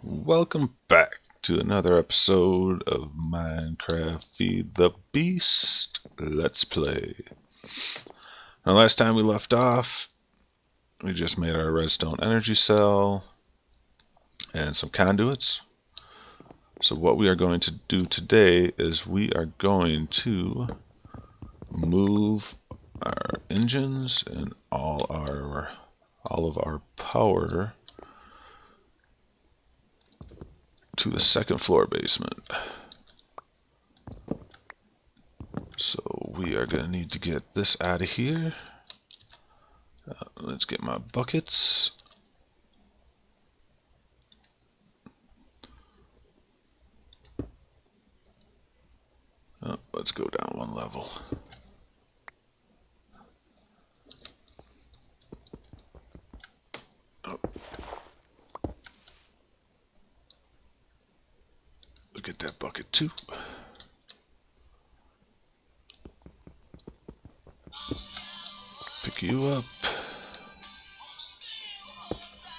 Welcome back to another episode of Minecraft Feed the Beast Let's Play. Now, last time we left off, we just made our redstone energy cell and some conduits. So what we are going to do today is we are going to move our engines and all of our power to the second floor basement. So we are going to need to get this out of here. Let's get my buckets. Let's go down one level. We'll get that bucket too. Pick you up.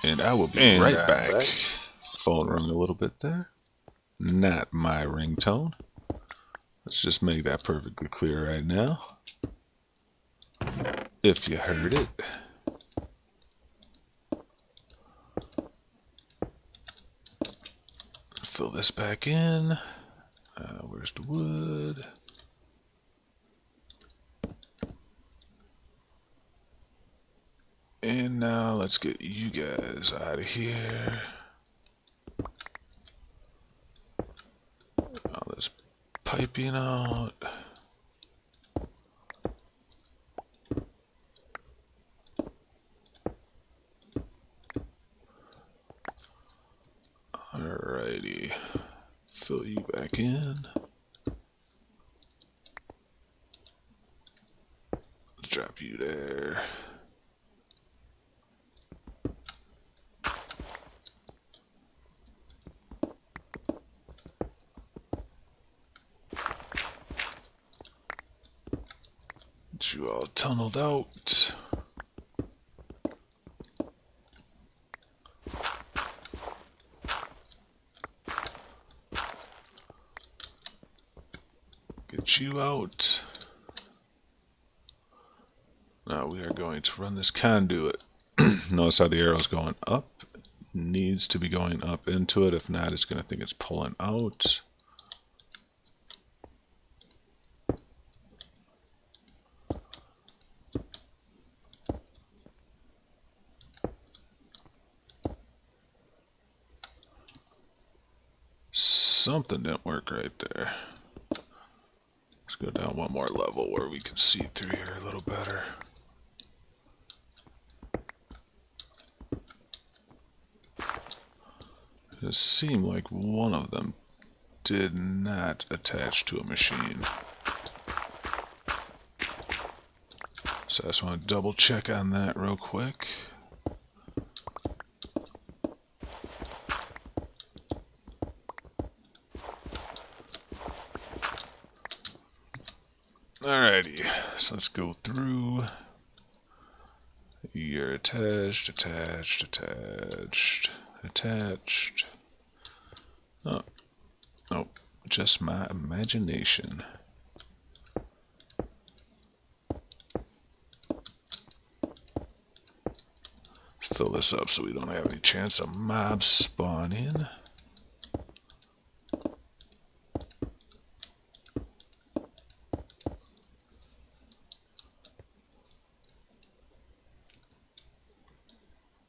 And I will be right back. Phone rung a little bit there. Not my ringtone. Let's just make that perfectly clear right now. If you heard it. Fill this back in. Where's the wood? And now let's get you guys out of here. All this piping out. Alrighty. Fill you back in. Drop you there. Get you all tunneled out. Get you out. Now we are going to run this conduit. Notice how the arrow's going up. Needs to be going up into it. If not, it's going to think it's pulling out. Something didn't work right there. Let's go down one more level where we can see through here a little better. It seemed like one of them did not attach to a machine. So I just want to double check on that real quick. Alrighty, so let's go through. You're attached. Oh, nope, just my imagination. Fill this up so we don't have any chance of mobs spawning.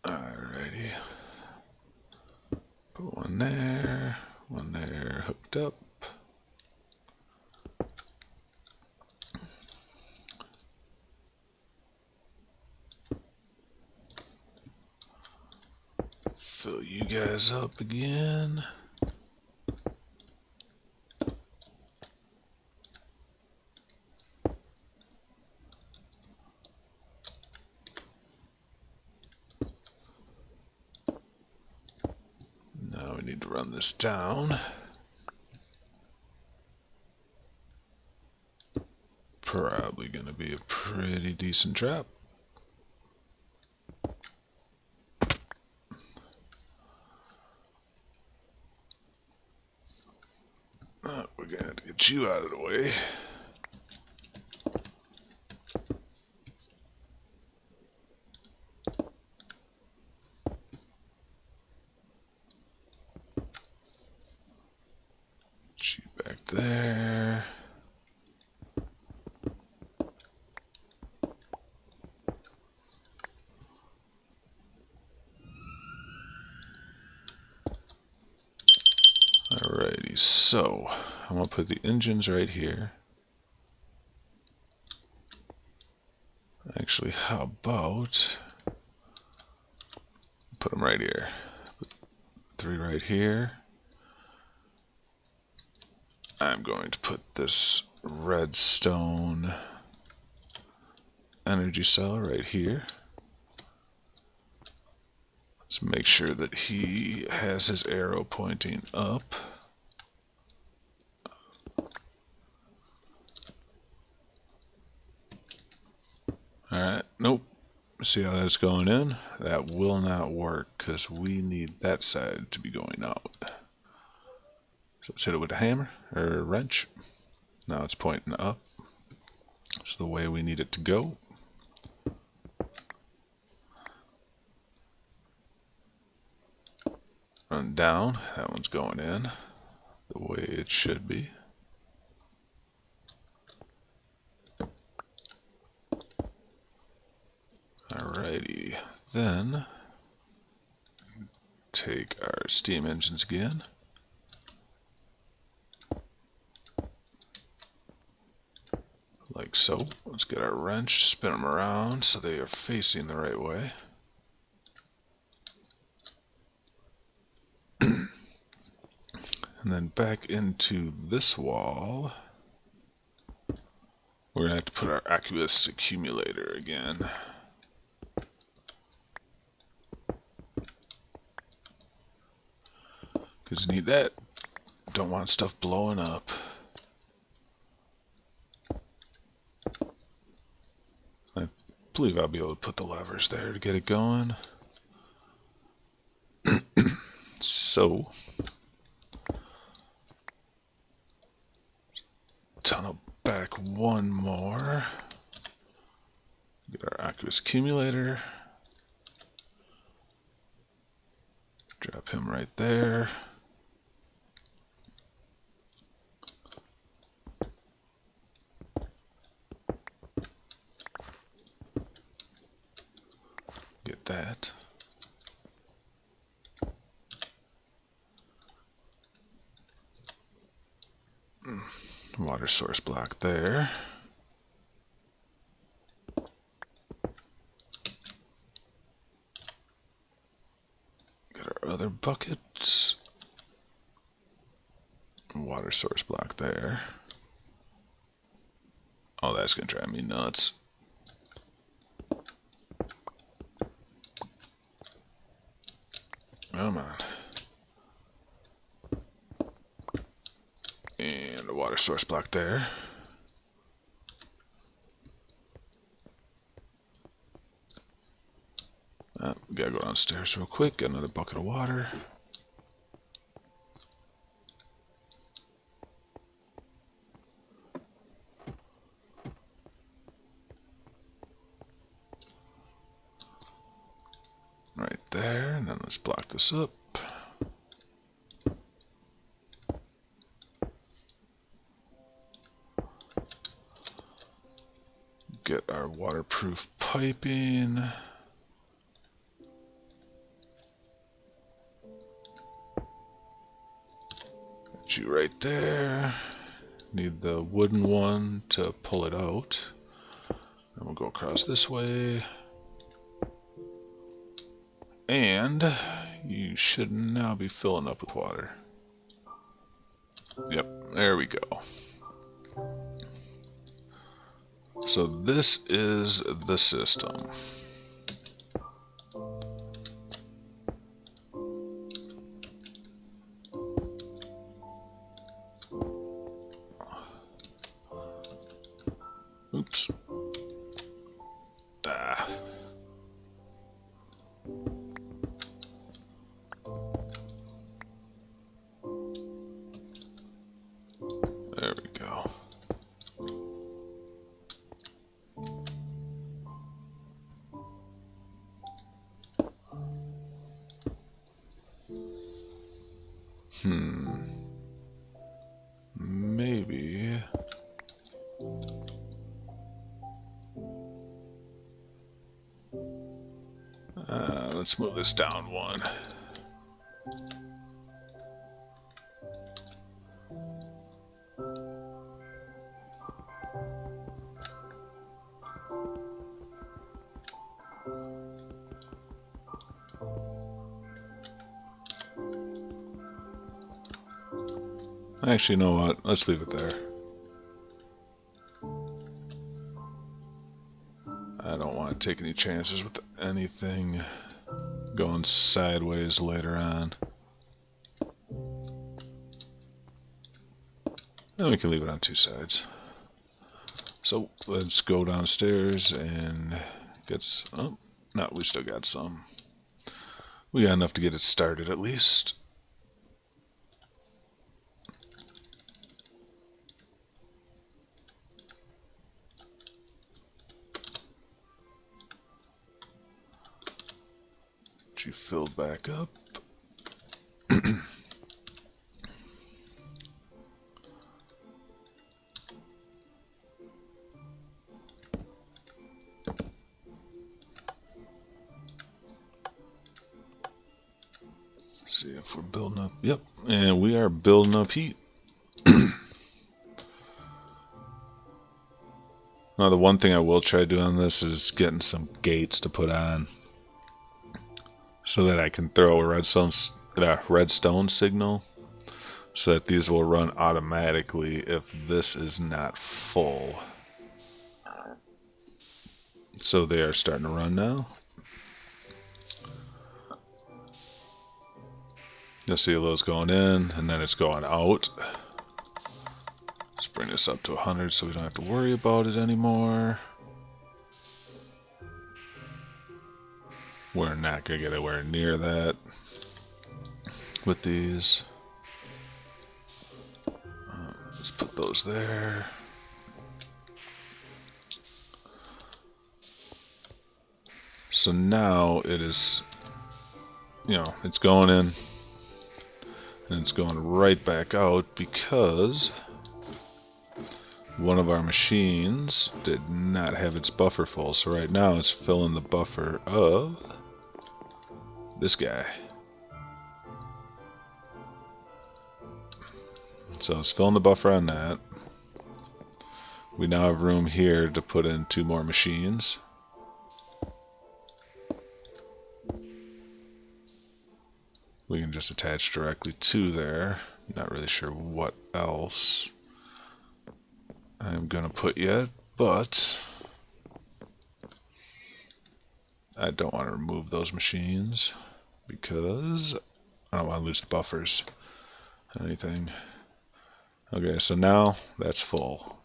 Alrighty. Put one there, hooked up. Fill you guys up again. Now we need to run this down. Probably gonna be a pretty decent trap. We're gonna have to get you out of the way. Get you back there. Alrighty, so I'm gonna put the engines right here. Actually, how about put them right here? Put 3 right here. I'm going to put this redstone energy cell right here. Let's make sure that he has his arrow pointing up. Alright, nope. See how that's going in? That will not work because we need that side to be going out. So let's hit it with a hammer or a wrench. Now it's pointing up. It's the way we need it to go. Run down. That one's going in the way it should be. Alrighty, then take our steam engines again. Like so. Let's get our wrench, spin them around so they are facing the right way. And then back into this wall, we're going to have to put our aqueous accumulator again. Because you need that. Don't want stuff blowing up. I believe I'll be able to put the levers there to get it going. So, tunnel back one more. Get our aqueous accumulator. Drop him right there. Get that. Water source block there. Get our other buckets. Water source block there. Oh, that's gonna drive me nuts. Come on. And a water source block there. We gotta go downstairs real quick, get another bucket of water. Right there, and then let's block this up. Get our waterproof piping. Got you right there. Need the wooden one to pull it out. And we'll go across this way. And you should now be filling up with water. Yep, there we go. So this is the system. Oops. Maybe. Let's move this down one. Actually, you know what? Let's leave it there. I don't want to take any chances with anything going sideways later on. And we can leave it on two sides. So let's go downstairs and get some. Oh, no, we still got some. We got enough to get it started at least. Get you filled back up. See if we're building up. Yep, and we are building up heat. Now, the one thing I will try to do on this is getting some gates to put on so that I can throw a redstone signal so that these will run automatically if this is not full. So they are starting to run now. You'll see those going in, and then it's going out. Let's bring this up to 100 so we don't have to worry about it anymore. We're not going to get anywhere near that with these. Let's put those there. So now it is, it's going in and it's going right back out because one of our machines did not have its buffer full. So right now it's filling the buffer of this guy. So it's filling the buffer on that. We now have room here to put in 2 more machines. We can just attach directly to there. Not really sure what else I'm gonna put yet, but I don't want to remove those machines because I don't want to lose the buffers or anything. Okay, so now that's full.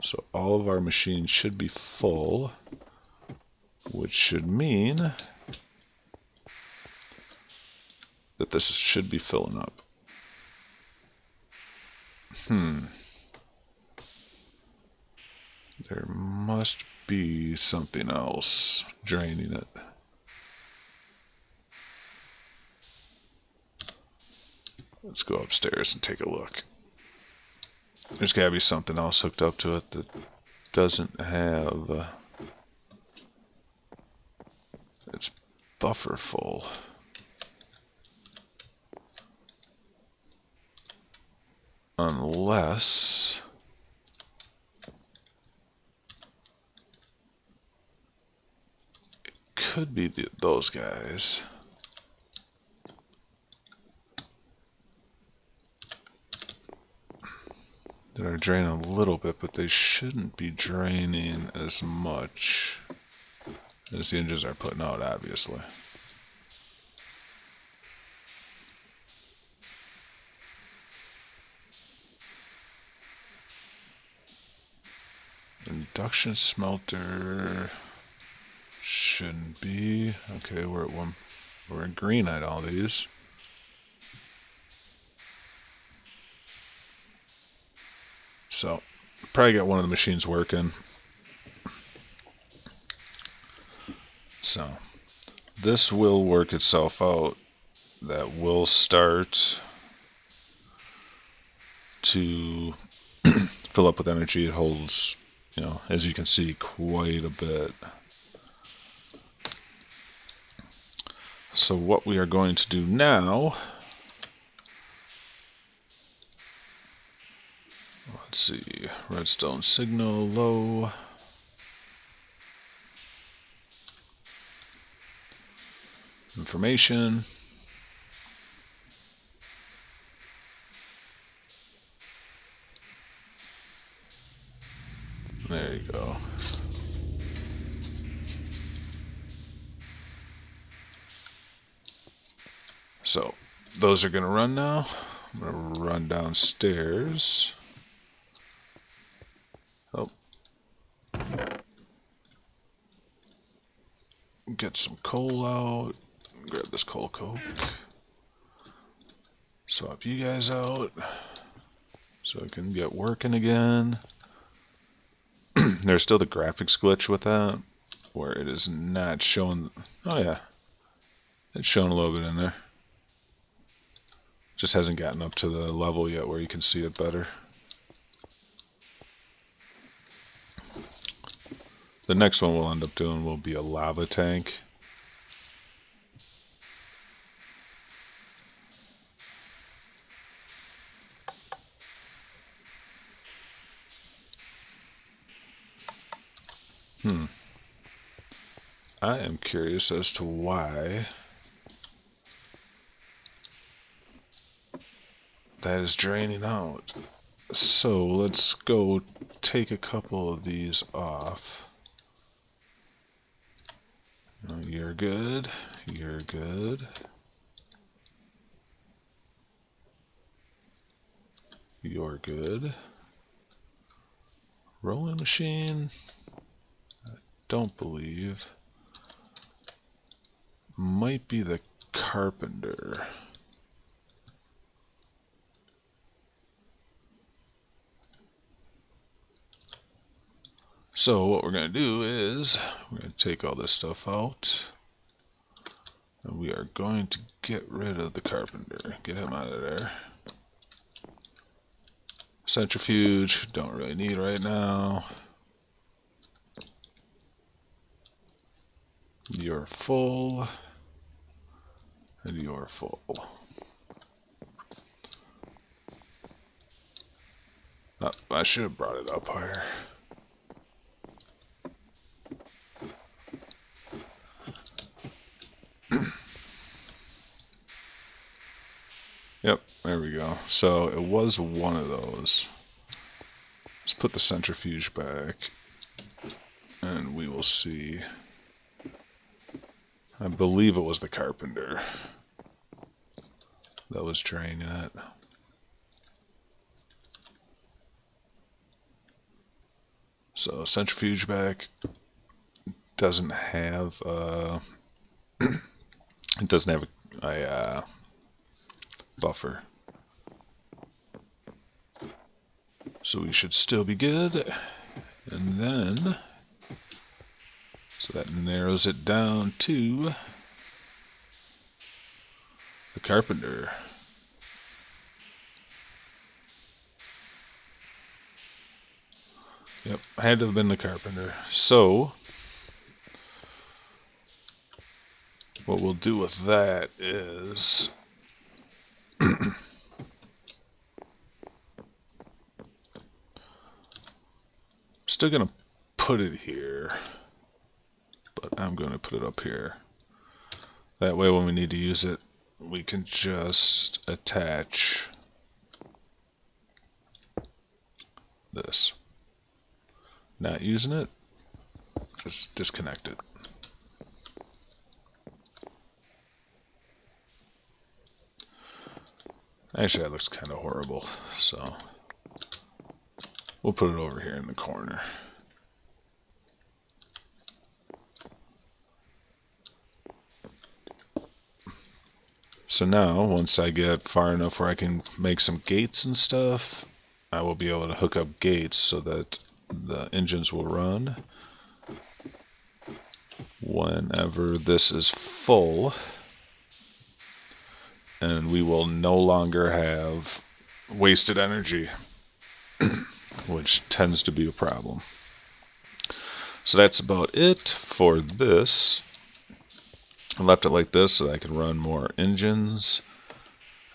So all of our machines should be full, which should mean that this should be filling up. There must be something else draining it. Let's go upstairs and take a look. There's gotta be something else hooked up to it that doesn't have its buffer full. Unless it could be those guys. That are draining a little bit, but they shouldn't be draining as much as the engines are putting out, obviously. Induction smelter shouldn't be. Okay, we're at one. We're in green on all these. So, probably got one of the machines working. So, this will work itself out. That will start to fill up with energy. It holds, you know, as you can see, quite a bit. So what we are going to do now, let's see, redstone signal low. Information. There you go. So those are going to run now. I'm going to run downstairs. Oh. Get some coal out. Grab this coal coke. Swap you guys out so I can get working again. There's still the graphics glitch with that, where it is not showing. Oh yeah, it's showing a little bit in there. Just hasn't gotten up to the level yet where you can see it better. The next one we'll end up doing will be a lava tank. I am curious as to why that is draining out. So let's go take a couple of these off. You're good. You're good. You're good. Rolling machine. I don't believe. Might be the carpenter. So what we're going to do is we're going to take all this stuff out. And we are going to get rid of the carpenter. Get him out of there. Centrifuge, don't really need right now. You're full. And you're full. Oh, I should have brought it up higher. Yep, there we go. So it was one of those. Let's put the centrifuge back, and we will see. I believe it was the carpenter that was draining it. So centrifuge back. Doesn't have it doesn't have a buffer, so we should still be good. And then so that narrows it down to the carpenter. Yep, had to have been the carpenter. So what we'll do with that is still gonna put it here, but I'm gonna put it up here. That way when we need to use it, we can just attach this. Not using it, just disconnect it. Actually, that looks kind of horrible, so we'll put it over here in the corner. So now, once I get far enough where I can make some gates and stuff, I will be able to hook up gates so that the engines will run whenever this is full, and we will no longer have wasted energy, which tends to be a problem. So that's about it for this. I left it like this so that I can run more engines.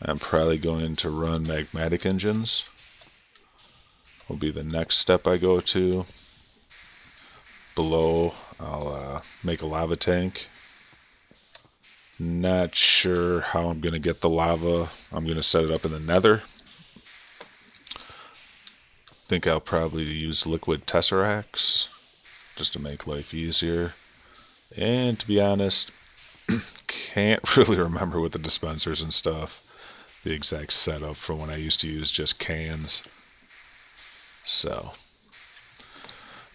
I'm probably going to run magmatic engines. Will be the next step I go to. Below, I'll make a lava tank. Not sure how I'm going to get the lava. I'm going to set it up in the nether. Think I'll probably use liquid tesseracts just to make life easier. And to be honest, can't really remember with the dispensers and stuff the exact setup from when I used to use just cans. So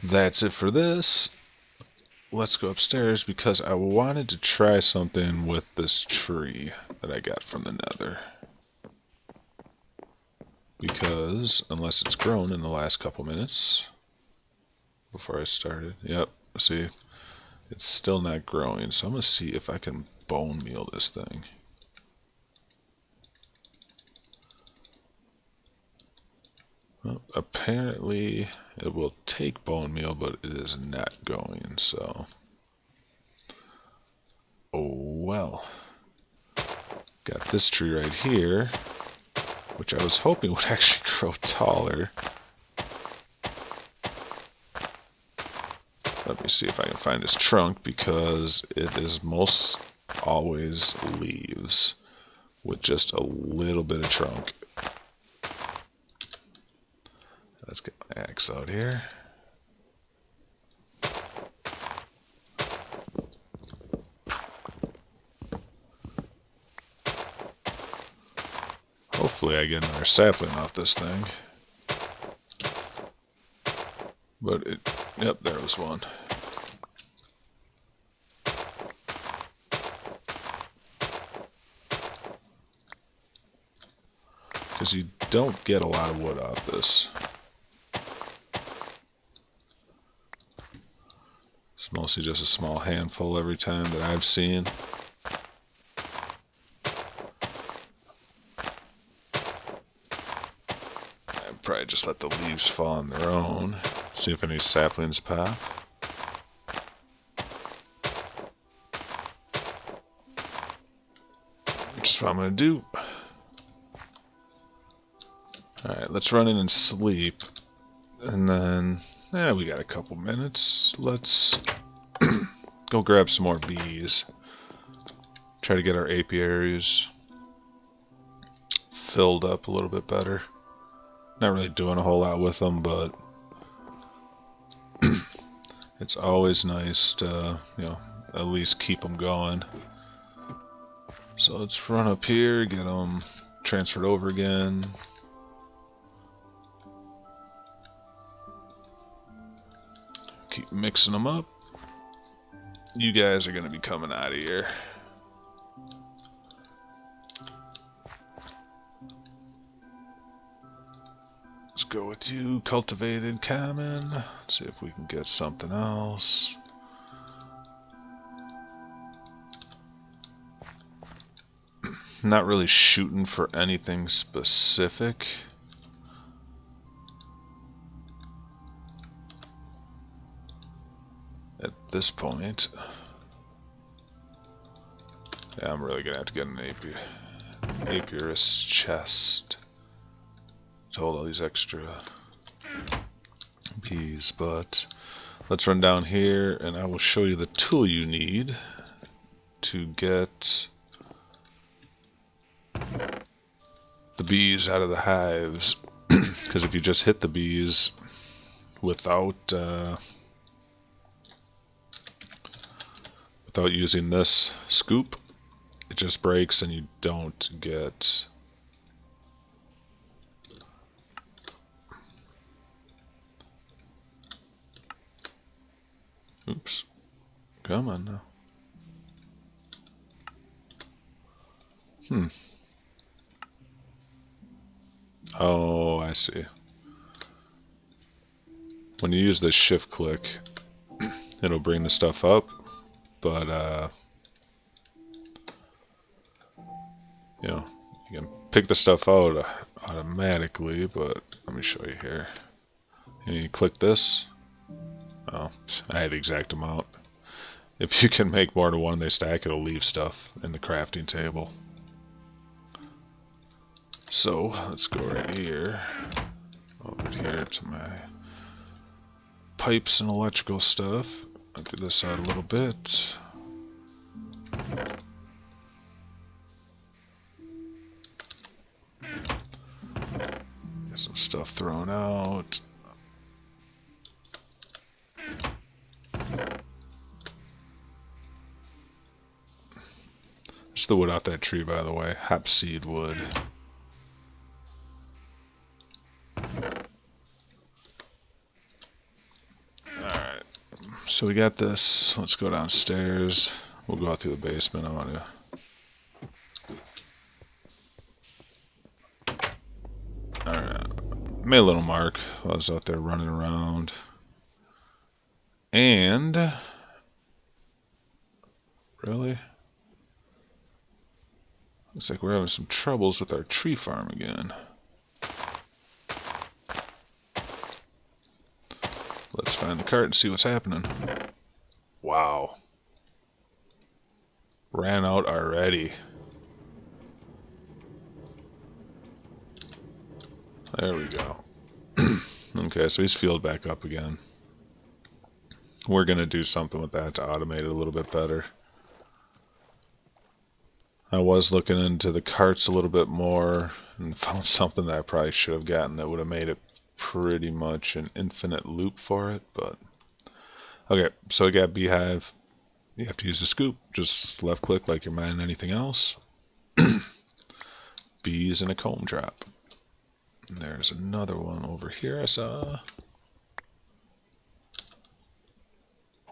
that's it for this. Let's go upstairs because I wanted to try something with this tree that I got from the nether. Because unless it's grown in the last couple minutes before I started. Yep, see, it's still not growing. So I'm going to see if I can bone meal this thing. Well, apparently it will take bone meal, but it is not going, so. Oh well. Got this tree right here, which I was hoping would actually grow taller. Let me see if I can find his trunk, because it is most always leaves with just a little bit of trunk. Let's get my axe out here. Hopefully I get another sapling off this thing. But yep, there was one. Because you don't get a lot of wood off this. It's mostly just a small handful every time that I've seen. I'd probably just let the leaves fall on their own. See if any saplings pop. Which is what I'm going to do. Alright, let's run in and sleep. And then, we got a couple minutes. Let's go grab some more bees. Try to get our apiaries filled up a little bit better. Not really doing a whole lot with them, but it's always nice to, at least keep them going. So let's run up here, get them transferred over again. Keep mixing them up. You guys are going to be coming out of here. Let's go with you, cultivated common. Let's see if we can get something else. Not really shooting for anything specific. At this point. Yeah, I'm really gonna have to get an apiarist chest to hold all these extra bees, but let's run down here and I will show you the tool you need to get the bees out of the hives. Because if you just hit the bees without using this scoop, it just breaks and you don't get oops, come on now. Oh, I see. When you use this shift click, it'll bring the stuff up, but you can pick the stuff out automatically, but let me show you here. You click this. Oh, I had the exact amount. If you can make more than one, they stack. It'll leave stuff in the crafting table. So let's go right here, over here to my pipes and electrical stuff. I'll do this out a little bit. Get some stuff thrown out. Just the wood out that tree, by the way. Hopseed wood. Alright. So we got this. Let's go downstairs. We'll go out through the basement. I want to... Alright. Made a little mark while I was out there running around. And... Really? Looks like we're having some troubles with our tree farm again. Let's find the cart and see what's happening. Wow. Ran out already. There we go. Okay, so he's filled back up again. We're going to do something with that to automate it a little bit better. I was looking into the carts a little bit more and found something that I probably should have gotten that would have made it pretty much an infinite loop for it, but... Okay, so we got beehive. You have to use the scoop. Just left click like you're mining anything else. Bees and a comb drop. And there's another one over here I saw.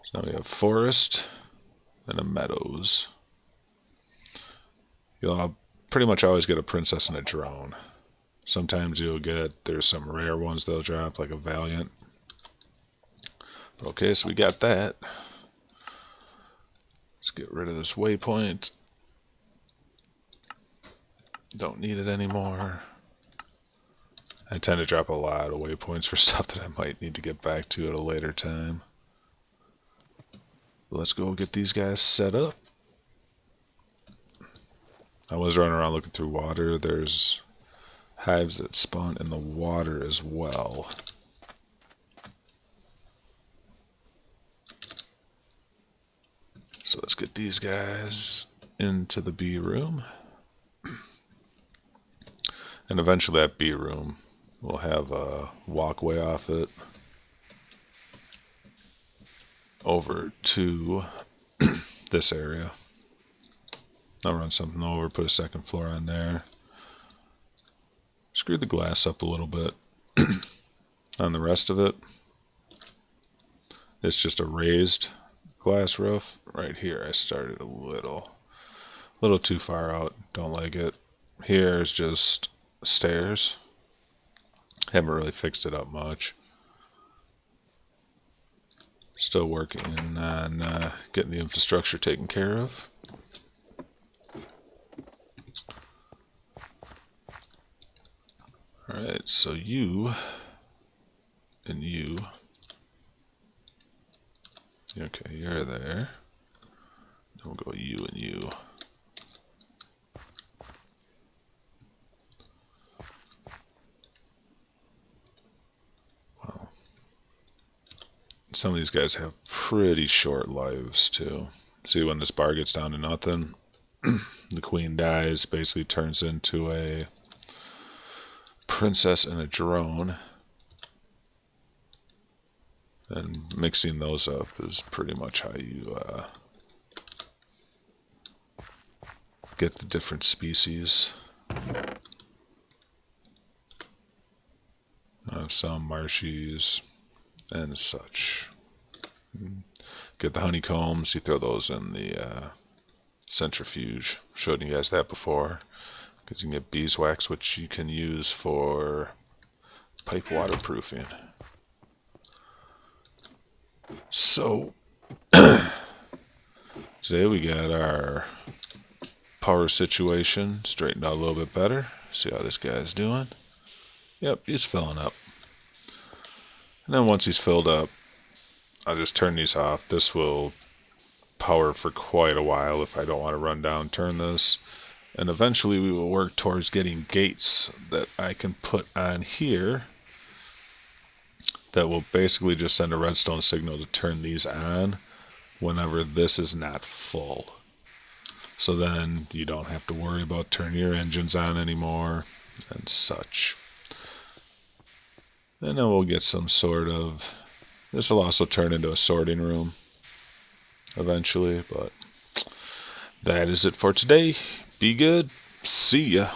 So now we have forest and a meadows. You'll pretty much always get a princess and a drone. Sometimes you'll get, there's some rare ones they'll drop, like a valiant. Okay, so we got that. Let's get rid of this waypoint. Don't need it anymore. I tend to drop a lot of waypoints for stuff that I might need to get back to at a later time. Let's go get these guys set up. I was running around looking through water. There's hives that spawn in the water as well. So let's get these guys into the bee room. And eventually that bee room will have a walkway off it over to this area. I'll run something over, put a second floor on there. Screw the glass up a little bit. On the rest of it, it's just a raised glass roof. Right here I started a little too far out. Don't like it. Here is just stairs. Haven't really fixed it up much. Still working on getting the infrastructure taken care of. Alright, so you and you. Okay, you're there. Then we'll go you and you. Wow. Some of these guys have pretty short lives too. See, when this bar gets down to nothing, the queen dies, basically turns into a princess and a drone. And mixing those up is pretty much how you get the different species. Some marshies and such. Get the honeycombs, you throw those in the centrifuge. Showed you guys that before. Because you can get beeswax, which you can use for pipe waterproofing. So, today we got our power situation straightened out a little bit better. See how this guy's doing. Yep, he's filling up. And then once he's filled up, I'll just turn these off. This will power for quite a while if I don't want to run down, turn this. And eventually we will work towards getting gates that I can put on here that will basically just send a redstone signal to turn these on whenever this is not full. So then you don't have to worry about turning your engines on anymore and such. And then we'll get some sort of... This will also turn into a sorting room eventually, but that is it for today. Be good. See ya.